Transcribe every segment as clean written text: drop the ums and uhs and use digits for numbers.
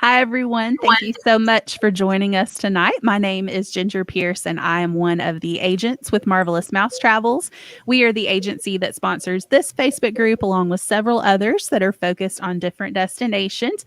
Hi, everyone. Thank you so much for joining us tonight. My name is Ginger Pierce, and I am one of the agents with Marvelous Mouse Travels. We are the agency that sponsors this Facebook group, along with several others that are focused on different destinations.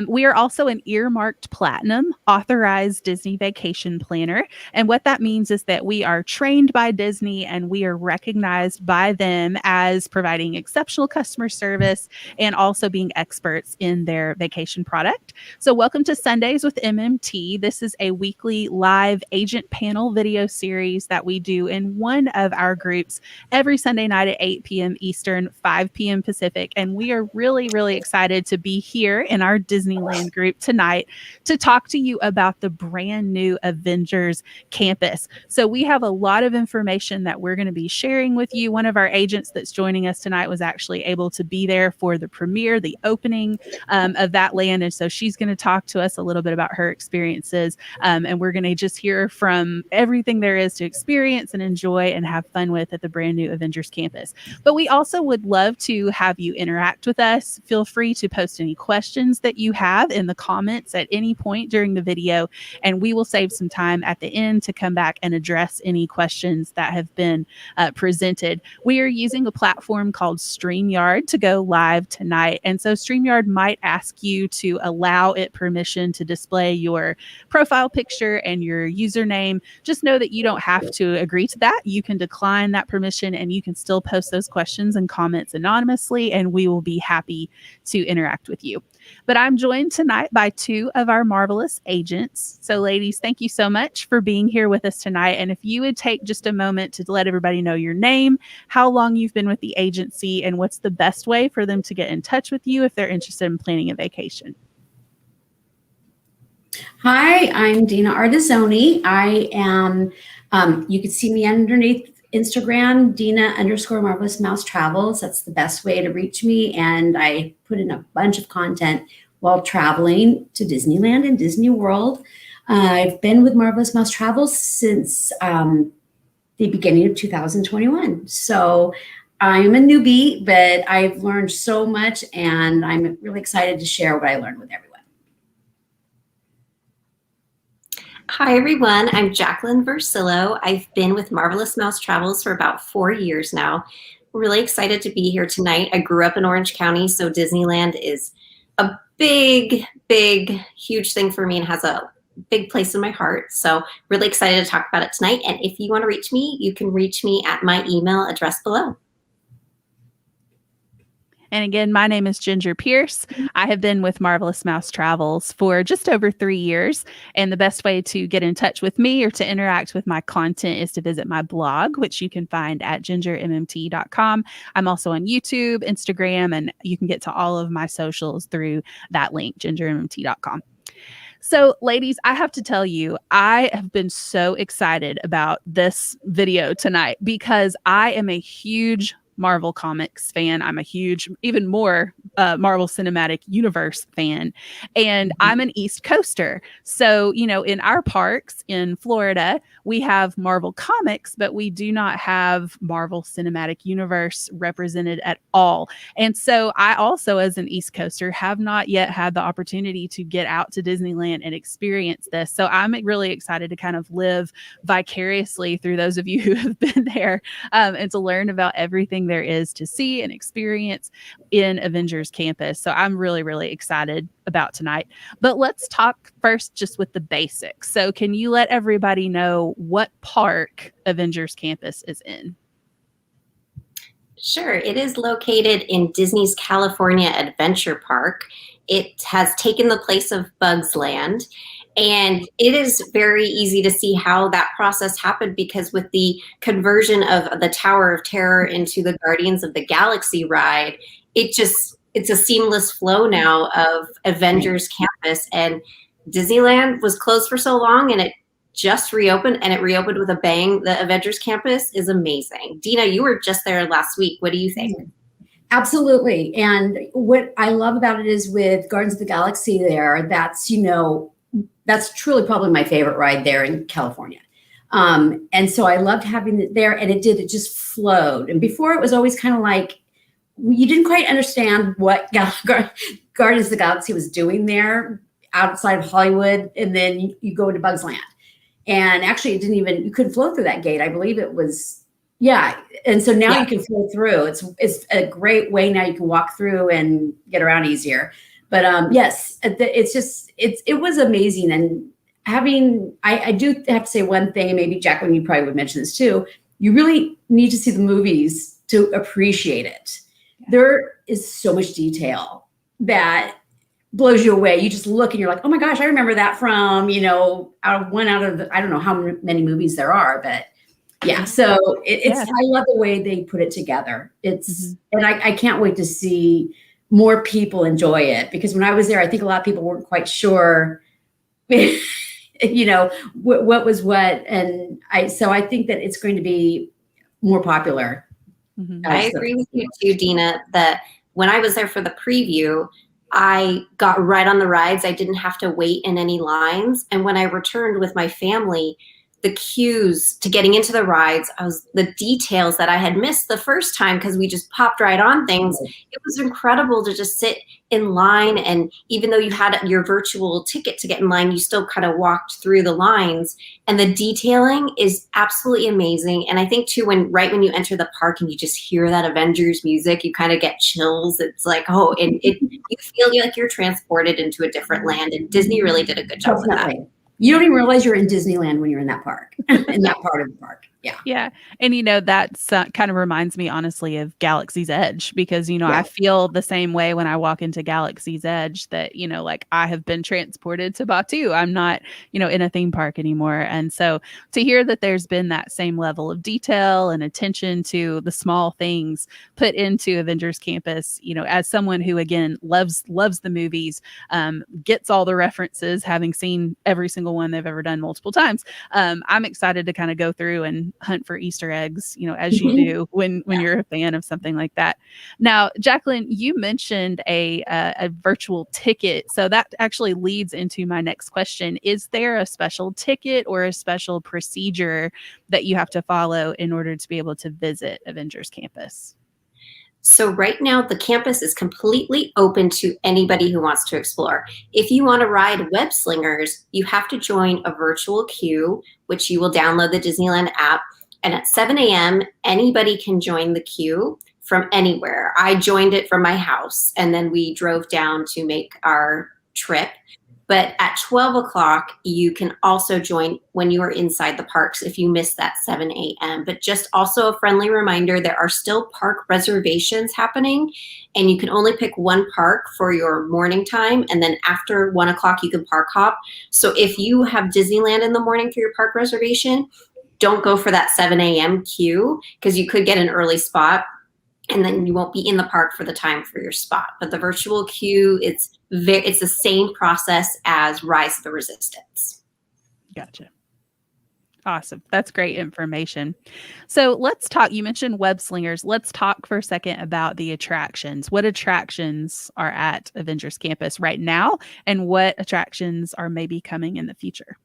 We are also an earmarked platinum authorized Disney vacation planner. And what that means is that we are trained by Disney and we are recognized by them as providing exceptional customer service and also being experts in their vacation product. So, welcome to Sundays with MMT. This is a weekly live agent panel video series that we do in one of our groups every Sunday night at 8 p.m. Eastern, 5 p.m. Pacific. And we are really, really excited to be here in our Disneyland group tonight to talk to you about the brand new Avengers Campus. So, we have a lot of information that we're going to be sharing with you. One of our agents that's joining us tonight was actually able to be there for the premiere, the opening of that land. And so she's going to talk to us a little bit about her experiences. And we're going to just hear from everything there is to experience and enjoy and have fun with at the brand new Avengers Campus. But we also would love to have you interact with us. Feel free to post any questions that you have in the comments at any point during the video. And we will save some time at the end to come back and address any questions that have been presented. We are using a platform called StreamYard to go live tonight. And so StreamYard might ask you to allow it permission to display your profile picture and your username. Just know that you don't have to agree to that. You can decline that permission and you can still post those questions and comments anonymously, and we will be happy to interact with you. But I'm joined tonight by two of our marvelous agents. So, ladies, thank you so much for being here with us tonight. And if you would take just a moment to let everybody know your name, how long you've been with the agency, and what's the best way for them to get in touch with you if they're interested in planning a vacation. Hi, I'm Dina Artizzoni. I am, you can see me underneath Instagram, Dina_Marvelous Mouse Travels. That's the best way to reach me. And I put in a bunch of content while traveling to Disneyland and Disney World. I've been with Marvelous Mouse Travels since the beginning of 2021. So I'm a newbie, but I've learned so much and I'm really excited to share what I learned with everyone. Hi, everyone. I'm Jacqueline Versillo. I've been with Marvelous Mouse Travels for about 4 years now. Really excited to be here tonight. I grew up in Orange County, so Disneyland is a big, huge thing for me and has a big place in my heart. So really excited to talk about it tonight. And if you want to reach me, you can reach me at my email address below. And again, my name is Ginger Pierce. I have been with Marvelous Mouse Travels for just over 3 years. And the best way to get in touch with me or to interact with my content is to visit my blog, which you can find at gingermmt.com. I'm also on YouTube, Instagram, and you can get to all of my socials through that link, gingermmt.com. So, ladies, I have to tell you, I have been so excited about this video tonight because I am a huge Marvel Comics fan. I'm a huge, even more Marvel Cinematic Universe fan. And I'm an East Coaster. So, you know, in our parks in Florida, we have Marvel Comics, but we do not have Marvel Cinematic Universe represented at all. And so I also, as an East Coaster, have not yet had the opportunity to get out to Disneyland and experience this. So I'm really excited to kind of live vicariously through those of you who have been there and to learn about everything there is to see and experience in Avengers Campus. So I'm really excited about tonight. But let's talk first just with the basics. So can you let everybody know what park Avengers Campus is in? Sure. It is located in Disney's California Adventure Park. It has taken the place of Bugs Land. And it is very easy to see how that process happened because with the conversion of the Tower of Terror into the Guardians of the Galaxy ride, it's a seamless flow now of Avengers Campus. And Disneyland was closed for so long and it just reopened, and it reopened with a bang. The Avengers Campus is amazing. Dina, you were just there last week. What do you think? Absolutely. And what I love about it is with Guardians of the Galaxy there, that's truly probably my favorite ride there in California. And so I loved having it there, and it just flowed. And before it was always kind of like, you didn't quite understand what Guardians of the Galaxy was doing there. outside of Hollywood, and then you go into Bugs Land. And actually, you couldn't flow through that gate. I believe it was, yeah. And so now you can flow through. It's a great way now you can walk through and get around easier. But yes, it was amazing. And I do have to say one thing, and maybe Jacqueline, you probably would mention this too. You really need to see the movies to appreciate it. There is so much detail that blows you away. You just look and you're like, oh my gosh, I remember that from, out of the, I don't know how many movies there are, but yeah. So I love the way they put it together. And I can't wait to see more people enjoy it, because when I was there, I think a lot of people weren't quite sure, what was what. And I think that it's going to be more popular. I agree with you too, Dina, that when I was there for the preview, I got right on the rides. I didn't have to wait in any lines. And when I returned with my family, the cues to getting into the rides, the details that I had missed the first time because we just popped right on things. It was incredible to just sit in line. And even though you had your virtual ticket to get in line, you still kind of walked through the lines. And the detailing is absolutely amazing. And I think too, right when you enter the park and you just hear that Avengers music, you kind of get chills. It's like, you feel like you're transported into a different land. And Disney really did a good job with that. You don't even realize you're in Disneyland when you're in that park, in that part of the park. Yeah. Yeah. And, that's kind of reminds me, honestly, of Galaxy's Edge, because, I feel the same way when I walk into Galaxy's Edge that, like I have been transported to Batu. I'm not, in a theme park anymore. And so to hear that there's been that same level of detail and attention to the small things put into Avengers Campus, as someone who, again, loves the movies, gets all the references, having seen every single one they've ever done multiple times. I'm excited to kind of go through and hunt for Easter eggs, as you do when you're a fan of something like that. Now, Jacqueline, you mentioned a virtual ticket. So that actually leads into my next question. Is there a special ticket or a special procedure that you have to follow in order to be able to visit Avengers Campus? So right now, the campus is completely open to anybody who wants to explore. If you want to ride Web Slingers, you have to join a virtual queue, which you will download the Disneyland app. And at 7 a.m., anybody can join the queue from anywhere. I joined it from my house, and then we drove down to make our trip. But at 12 o'clock, you can also join when you are inside the parks if you miss that 7 a.m. But just also a friendly reminder, there are still park reservations happening, and you can only pick one park for your morning time. And then after 1 o'clock, you can park hop. So if you have Disneyland in the morning for your park reservation, don't go for that 7 a.m. queue, because you could get an early spot, and then you won't be in the park for the time for your spot. But the virtual queue, it's the same process as Rise of the Resistance. Gotcha. Awesome. That's great information. So let's talk. You mentioned Web Slingers. Let's talk for a second about the attractions. What attractions are at Avengers Campus right now, and what attractions are maybe coming in the future?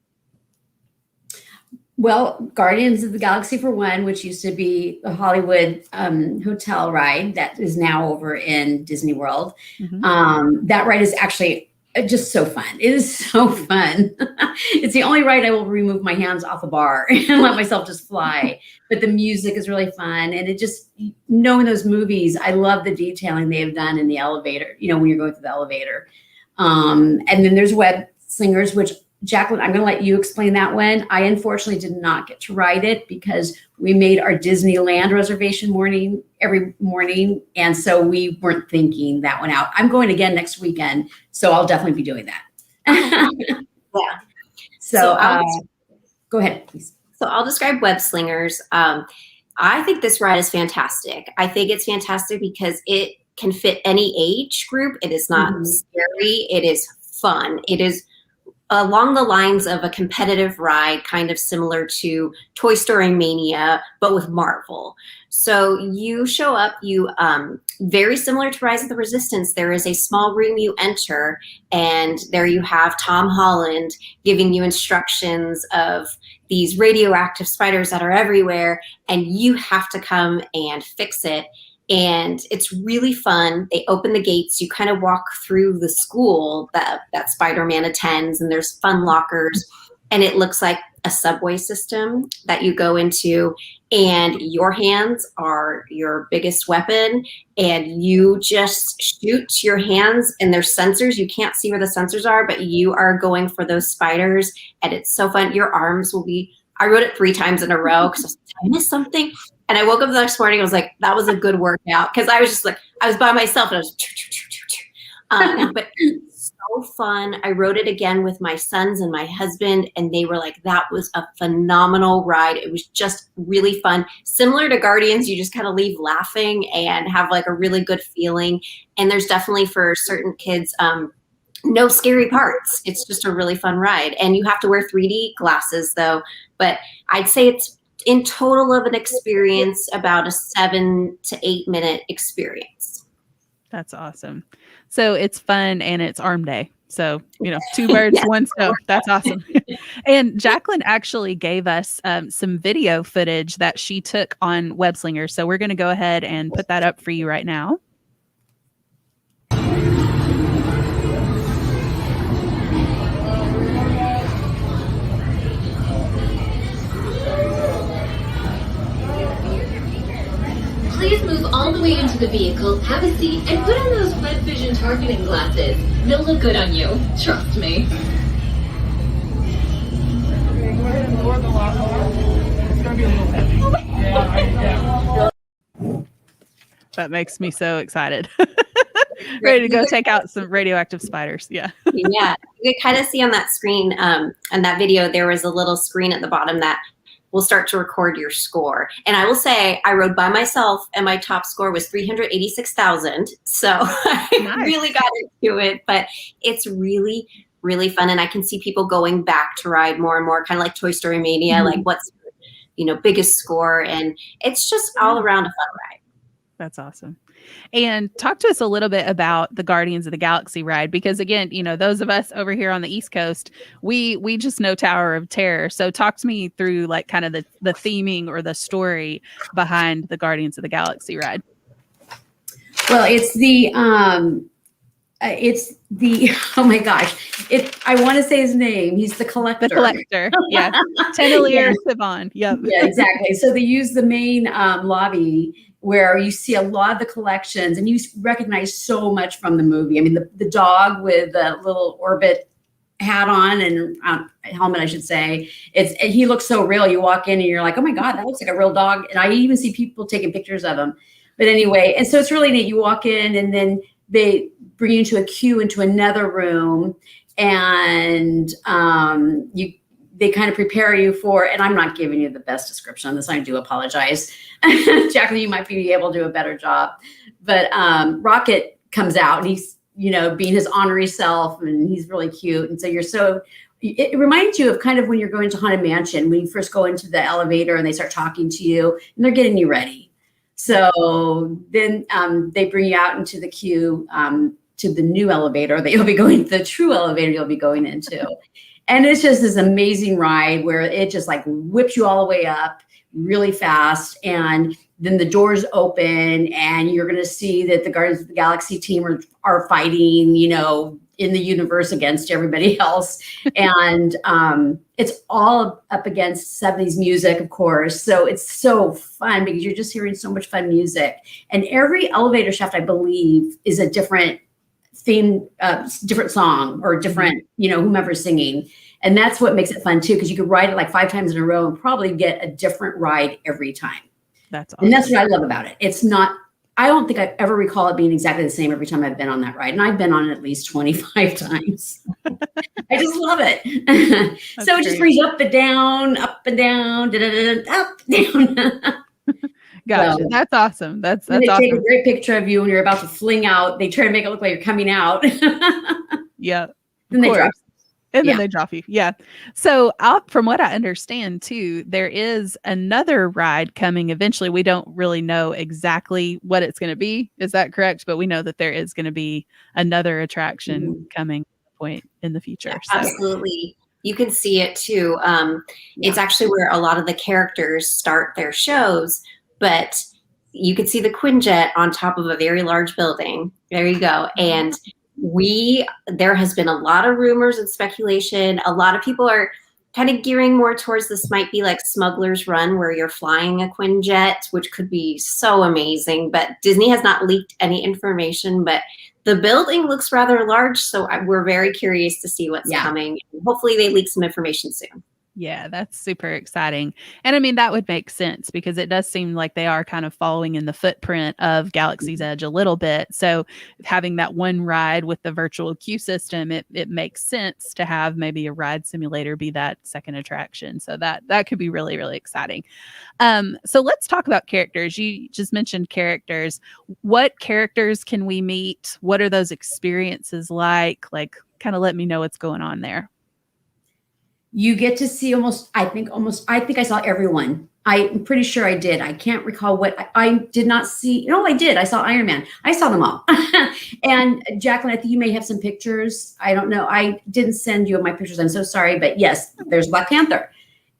Well, Guardians of the Galaxy, for one, which used to be the Hollywood hotel ride, that is now over in Disney World. That ride is actually just so fun. It is so fun. It's the only ride I will remove my hands off the bar and let myself just fly. But the music is really fun. And it just, knowing those movies, I love the detailing they have done in the elevator, when you're going through the elevator. And then there's Web Slingers, which, Jacqueline, I'm going to let you explain that one. I unfortunately did not get to ride it because we made our Disneyland reservation every morning. And so we weren't thinking that one out. I'm going again next weekend, so I'll definitely be doing that. Yeah. So go ahead, please. So I'll describe Web Slingers. I think this ride is fantastic. I think it's fantastic because it can fit any age group. It is not scary. It is fun. It is along the lines of a competitive ride, kind of similar to Toy Story Mania, but with Marvel. So you show up, very similar to Rise of the Resistance, there is a small room you enter, and there you have Tom Holland giving you instructions of these radioactive spiders that are everywhere, and you have to come and fix it. and it's really fun. They open the gates. You kind of walk through the school that SpiderMan attends, and there's fun lockers, and it looks like a subway system that you go into, and your hands are your biggest weapon, and you just shoot your hands, and there's sensors. You can't see where the sensors are, but you are going for those spiders, and it's so fun. Your arms will be, I wrote it 3 times in a row because I was like, did I miss something? And I woke up the next morning, I was like, that was a good workout. Because I was just like, I was by myself and I was, but so fun. I wrote it again with my sons and my husband, and they were like, that was a phenomenal ride. It was just really fun. Similar to Guardians, you just kind of leave laughing and have like a really good feeling. And there's definitely for certain kids, no scary parts. It's just a really fun ride. And you have to wear 3D glasses though. But I'd say it's in total of an experience about a 7 to 8 minute experience. That's awesome. So it's fun and it's arm day. So, 2 birds, Yeah. 1 stone. That's awesome. And Jacqueline actually gave us some video footage that she took on Webslinger. So we're going to go ahead and put that up for you right now. Please move all the way into the vehicle, have a seat, and put on those wet vision targeting glasses. They'll look good on you. Trust me. Okay, go ahead and lower the lock bar. It's going to be a little heavy. Yeah. That makes me so excited. Ready to go take out some radioactive spiders. Yeah. Yeah. You could kind of see on that screen, and that video, there was a little screen at the bottom that will start to record your score. And I will say I rode by myself and my top score was 386,000. So I really got into it, but it's really, really fun. And I can see people going back to ride more and more, kind of like Toy Story Mania, like what's, biggest score. And it's just all around a fun ride. That's awesome. And talk to us a little bit about the Guardians of the Galaxy ride, because again, those of us over here on the East Coast, we just know Tower of Terror. So talk to me through like kind of the theming or the story behind the Guardians of the Galaxy ride. Well, it's the oh my gosh, I want to say his name. He's the collector. The collector, yeah. Tennelier Sivan. Yep. Yeah, exactly. So they use the main lobby where you see a lot of the collections, and you recognize so much from the movie. I mean, the dog with the little orbit hat on and helmet, I should say. He looks so real. You walk in and you're like, oh my God, that looks like a real dog. And I even see people taking pictures of him. But anyway, and so it's really neat. You walk in and then they bring you into a queue into another room, and they kind of prepare you for, and I'm not giving you the best description on this. I do apologize. Jacqueline, you might be able to do a better job. But Rocket comes out and he's, being his honorary self, and he's really cute. And so it reminds you of kind of when you're going to Haunted Mansion, when you first go into the elevator and they start talking to you and they're getting you ready. So then they bring you out into the queue to the new elevator that you'll be going, the true elevator you'll be going into. And it's just this amazing ride where it just like whips you all the way up really fast. And then the doors open and you're going to see that the Guardians of the Galaxy team are fighting, in the universe against everybody else. And it's all up against 70s music, of course. So it's so fun because you're just hearing so much fun music. And every elevator shaft, I believe, is a different theme, different song or different, whomever's singing. And that's what makes it fun too, because you could ride it like 5 times in a row and probably get a different ride every time. That's awesome. And that's what I love about it. It's not, I don't think I ever recall it being exactly the same every time I've been on that ride. And I've been on it at least 25 times. I just love it. So it just brings you up and down, up and down, up and down. Gotcha. So, that's awesome. That's they awesome. take a great picture of you when you're about to fling out. They try to make it look like you're coming out. Yeah. Then they drop. And then they drop you. Yeah. So from what I understand too, there is another ride coming eventually. We don't really know exactly what it's going to be. Is that correct? But we know that there is going to be another attraction coming at a point in the future. Yeah, so. Absolutely. You can see it too. It's actually where a lot of the characters start their shows, but you could see the Quinjet on top of a very large building. There you go. And there has been a lot of rumors and speculation. A lot of people are kind of gearing more towards this might be like Smuggler's Run, where you're flying a Quinjet, which could be so amazing. But Disney has not leaked any information, but the building looks rather large. So we're very curious to see what's coming. Hopefully they leak some information soon. Yeah, that's super exciting. And I mean, that would make sense because it does seem like they are kind of following in the footprint of Galaxy's Edge a little bit. So having that one ride with the virtual queue system, it makes sense to have maybe a ride simulator be that second attraction. So that could be really, really exciting. So let's talk about characters. You just mentioned characters. What characters can we meet? What are those experiences like? Like, kind of let me know what's going on there. You get to see I think I saw everyone. I'm pretty sure I did. I can't recall what I did not see. No, I did. I saw Iron Man. I saw them all. And Jacqueline, I think you may have some pictures. I don't know. I didn't send you my pictures. I'm so sorry. But yes, there's Black Panther.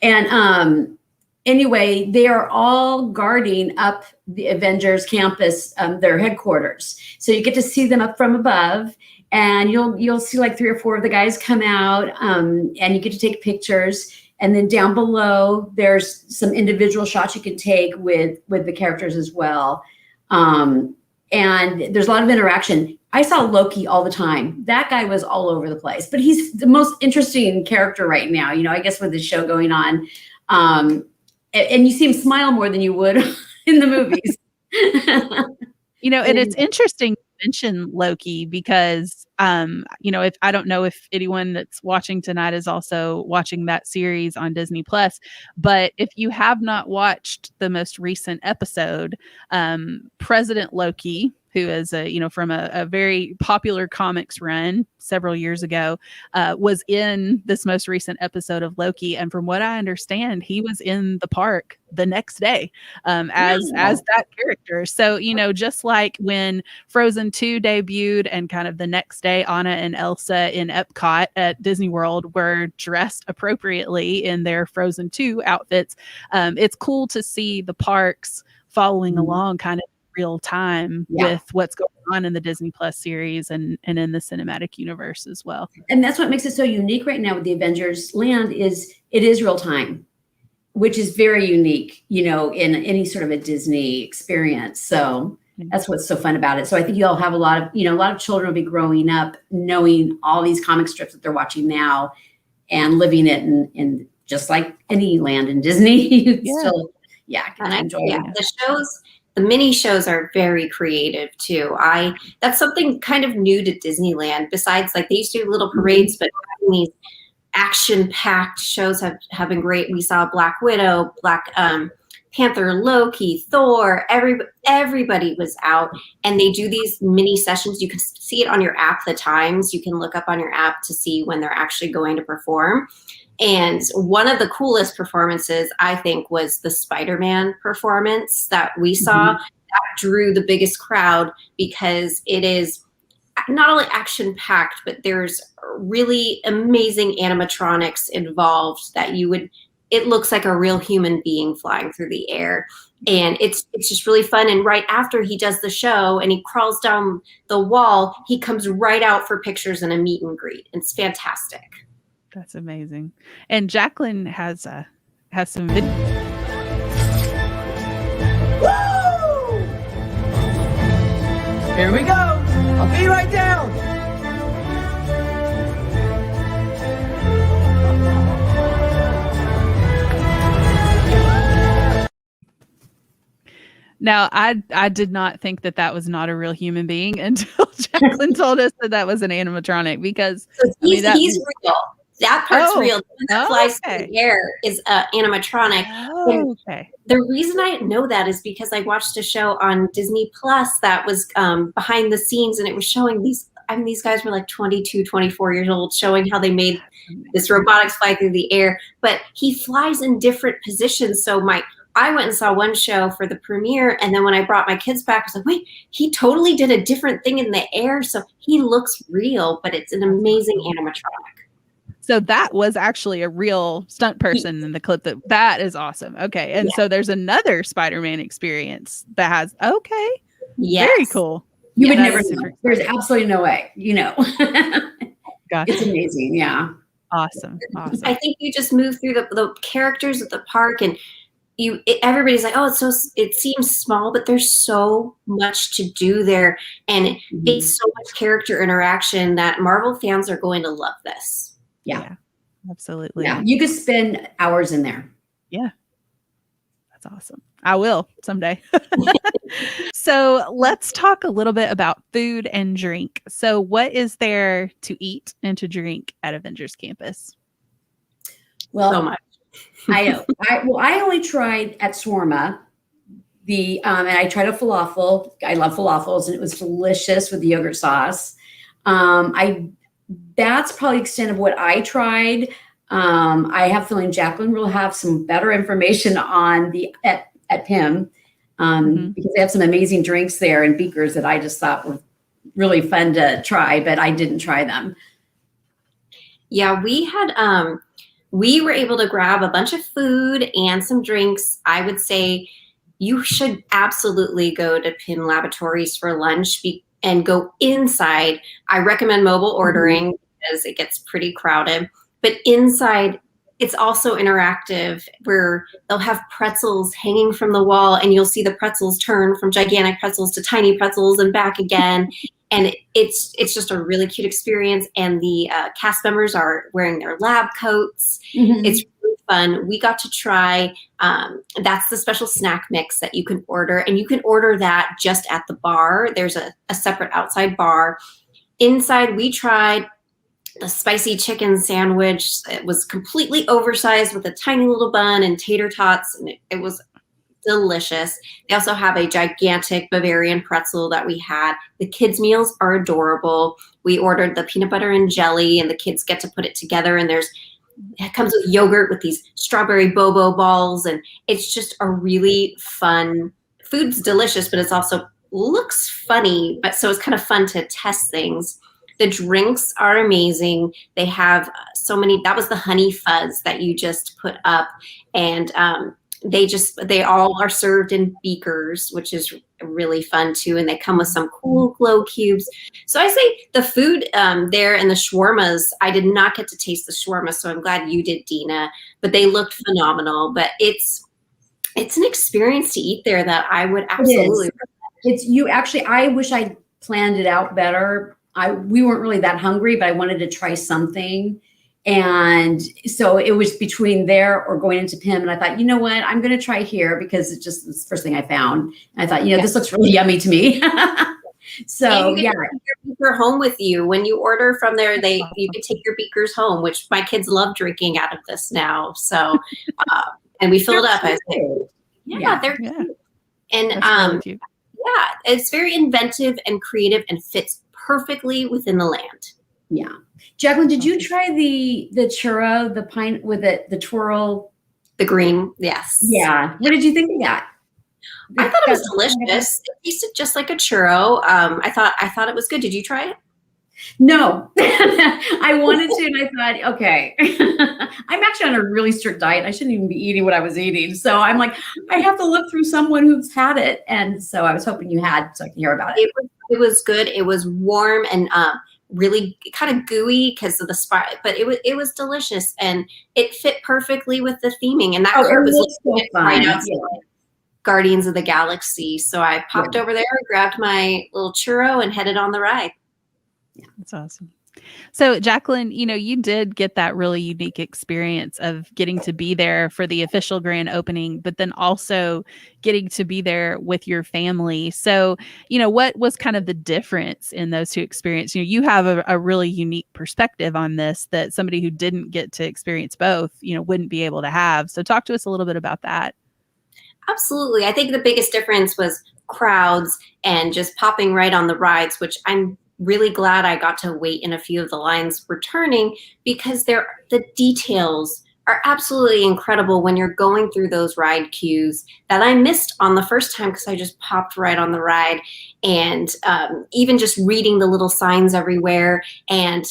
And anyway, they are all guarding up the Avengers Campus, their headquarters. So you get to see them up from above. And you'll see like 3 or 4 of the guys come out, and you get to take pictures. And then down below, there's some individual shots you can take with the characters as well. And there's a lot of interaction. I saw Loki all the time. That guy was all over the place, but he's the most interesting character right now. I guess with the show going on, and you see him smile more than you would in the movies. And it's interesting to mention Loki because, if I don't know if anyone that's watching tonight is also watching that series on Disney Plus, but if you have not watched the most recent episode, President Loki, who is from a very popular comics run several years ago, was in this most recent episode of Loki. And from what I understand, he was in the park the next day as that character. So, just like when Frozen 2 debuted and kind of the next day, Anna and Elsa in Epcot at Disney World were dressed appropriately in their Frozen 2 outfits. It's cool to see the parks following along kind of real time with what's going on in the Disney Plus series and in the cinematic universe as well. And that's what makes it so unique right now with the Avengers Land is it is real time, which is very unique, in any sort of a Disney experience. So that's what's so fun about it. So I think you'll have a lot of children will be growing up knowing all these comic strips that they're watching now and living it in just like any land in Disney. You still can enjoy it. The mini shows are very creative too. That's something kind of new to Disneyland. Besides, like they used to do little parades, but having these action-packed shows have been great. We saw Black Widow, Black Panther, Loki, Thor. Everybody was out, and they do these mini sessions. You can see it on your app. The times you can look up on your app to see when they're actually going to perform. And one of the coolest performances, I think, was the SpiderMan performance that we saw. That drew the biggest crowd because it is not only action-packed, but there's really amazing animatronics involved that it looks like a real human being flying through the air. And it's just really fun. And right after he does the show and he crawls down the wall, he comes right out for pictures and a meet and greet. It's fantastic. That's amazing. And Jacqueline has some video. Woo! Here we go. I'll be right down. Now, I did not think that was not a real human being until Jacqueline told us that was an animatronic because he's real. That part's real. The one that flies through the air is animatronic. Okay. The reason I know that is because I watched a show on Disney Plus that was behind the scenes, and it was showing these guys were like 22, 24 years old, showing how they made this robotics fly through the air. But he flies in different positions. So I went and saw one show for the premiere, and then when I brought my kids back, I was like, wait, he totally did a different thing in the air. So he looks real, but it's an amazing animatronic. So that was actually a real stunt person in the clip. That is awesome. Okay. And so there's another Spider-Man experience that has, okay. Yes. Very cool. You would That never is super know. There's absolutely no way, Gotcha. It's amazing. Yeah. Awesome. I think you just move through the characters at the park, and everybody's like, oh, it seems small, but there's so much to do there, and it's so much character interaction that Marvel fans are going to love this. Yeah, absolutely. Yeah, you could spend hours in there. Yeah, that's awesome. I will someday. So let's talk a little bit about food and drink. So what is there to eat and to drink at Avengers Campus? Well, So much. I only tried at Swarma and I tried a falafel. I love falafels, and it was delicious with the yogurt sauce. That's probably the extent of what I tried. I have a feeling Jacqueline will have some better information on at PIM because they have some amazing drinks there and beakers that I just thought were really fun to try, but I didn't try them. Yeah, we were able to grab a bunch of food and some drinks. I would say you should absolutely go to PIM Laboratories for lunch and go inside. I recommend mobile ordering because it gets pretty crowded. But inside, it's also interactive where they'll have pretzels hanging from the wall, and you'll see the pretzels turn from gigantic pretzels to tiny pretzels and back again. And it's just a really cute experience. And the cast members are wearing their lab coats. It's really fun. We got to try, that's the special snack mix that you can order. And you can order that just at the bar. There's a separate outside bar. Inside, we tried the spicy chicken sandwich. It was completely oversized with a tiny little bun and tater tots. And it was delicious. They also have a gigantic Bavarian pretzel that we had. The kids' meals are adorable. We ordered the peanut butter and jelly, and the kids get to put it together. And it comes with yogurt with these strawberry bobo balls. And it's just a really fun, food's delicious, but it's also looks funny. But so it's kind of fun to test things. The drinks are amazing. They have so many. That was the honey fuzz that you just put up. And they all are served in beakers, which is really fun too. And they come with some cool glow cubes. So I say the food there and the shawarmas, I did not get to taste the shawarma, so I'm glad you did, Dina, but they looked phenomenal. But it's an experience to eat there that I would absolutely. I wish I planned it out better. We weren't really that hungry, but I wanted to try something. And so it was between there or going into PIM. And I thought, you know what, I'm going to try here because it's just the first thing I found. And I thought, this looks really yummy to me. So you can take your beaker home with you. When you order from there, you can take your beakers home, which my kids love drinking out of this now. So, and we fill it up. I say, they're cute. And cute. It's very inventive and creative and fits perfectly within the land. Yeah. Jacqueline, did you try the churro, the pine with the twirl? The green, yes. Yeah. What did you think of that? I thought it was delicious. It tasted just like a churro. I thought it was good. Did you try it? No. I wanted to, and I thought, okay. I'm actually on a really strict diet. I shouldn't even be eating what I was eating. So I'm like, I have to look through someone who's had it. And so I was hoping you had, so I can hear about it. It was good. It was warm and really kind of gooey because of the spot, but it was delicious, and it fit perfectly with the theming. And that was so right outside Guardians of the Galaxy. So I popped over there, grabbed my little churro, and headed on the ride. Yeah, that's awesome. So Jacqueline, you did get that really unique experience of getting to be there for the official grand opening, but then also getting to be there with your family. So, what was kind of the difference in those two experiences? You have a really unique perspective on this that somebody who didn't get to experience both, wouldn't be able to have. So talk to us a little bit about that. Absolutely. I think the biggest difference was crowds and just popping right on the rides, which I'm really glad I got to wait in a few of the lines returning, because the details are absolutely incredible when you're going through those ride queues that I missed on the first time because I just popped right on the ride. And even just reading the little signs everywhere, and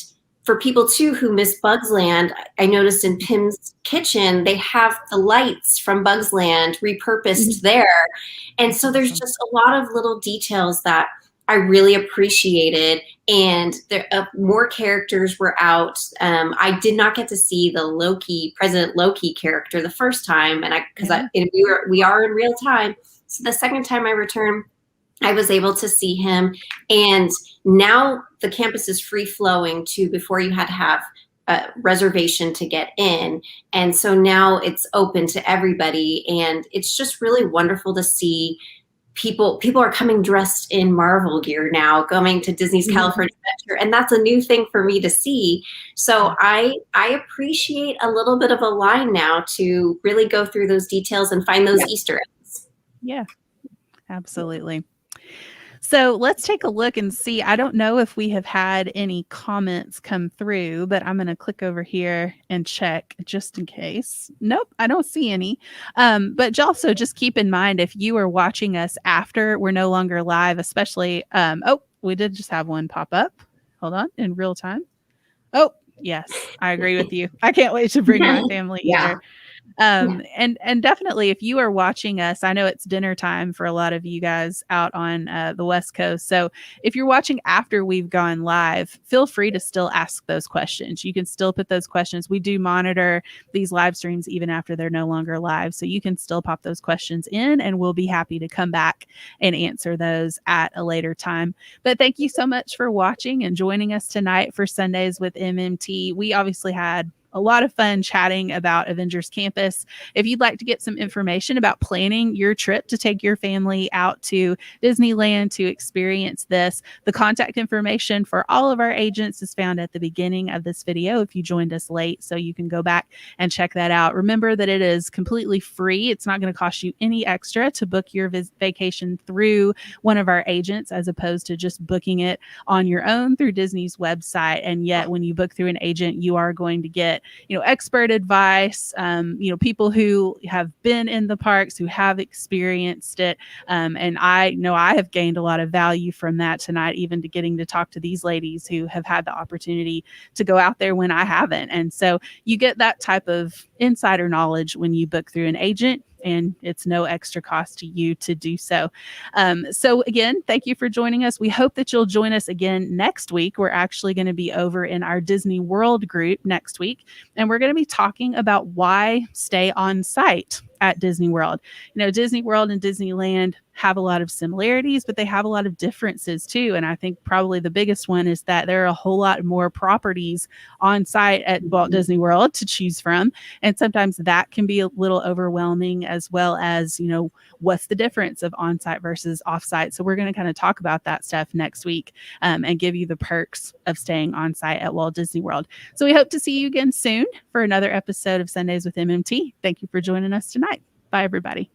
for people too who miss Bugs Land, I noticed in Pim's kitchen, they have the lights from Bugs Land repurposed there. And so there's just a lot of little details that I really appreciated. And there more characters were out. I did not get to see the President Loki character the first time, and we are in real time. So the second time I returned, I was able to see him. And now the campus is free flowing too. Before you had to have a reservation to get in. And so now it's open to everybody. And it's just really wonderful to see people are coming dressed in Marvel gear now, going to Disney's California Adventure. And that's a new thing for me to see. So I appreciate a little bit of a line now to really go through those details and find those Easter eggs. Yeah, absolutely. So let's take a look and see. I don't know if we have had any comments come through, but I'm going to click over here and check just in case. Nope, I don't see any. But also just keep in mind, if you are watching us after we're no longer live, especially, we did just have one pop up. Hold on, in real time. Oh, yes, I agree with you. I can't wait to bring my family either. And definitely, if you are watching us, I know it's dinner time for a lot of you guys out on the West Coast. So if you're watching after we've gone live, feel free to still ask those questions. You can still put those questions. We do monitor these live streams even after they're no longer live. So you can still pop those questions in, and we'll be happy to come back and answer those at a later time. But thank you so much for watching and joining us tonight for Sundays with MMT. We obviously had a lot of fun chatting about Avengers Campus. If you'd like to get some information about planning your trip to take your family out to Disneyland to experience this, the contact information for all of our agents is found at the beginning of this video if you joined us late, so you can go back and check that out. Remember that it is completely free. It's not going to cost you any extra to book your vacation through one of our agents, as opposed to just booking it on your own through Disney's website. And yet when you book through an agent, you are going to get expert advice, people who have been in the parks, who have experienced it. And I know I have gained a lot of value from that tonight, even to getting to talk to these ladies who have had the opportunity to go out there when I haven't. And so you get that type of insider knowledge when you book through an agent, and it's no extra cost to you to do so. So again, thank you for joining us. We hope that you'll join us again next week. We're actually going to be over in our Disney World group next week, and we're going to be talking about why stay on site at Disney World. Disney World and Disneyland have a lot of similarities, but they have a lot of differences too. And I think probably the biggest one is that there are a whole lot more properties on site at Walt Disney World to choose from. And sometimes that can be a little overwhelming, as well as, what's the difference of on-site versus off-site. So we're going to kind of talk about that stuff next week and give you the perks of staying on site at Walt Disney World. So we hope to see you again soon for another episode of Sundays with MMT. Thank you for joining us tonight. Bye, everybody.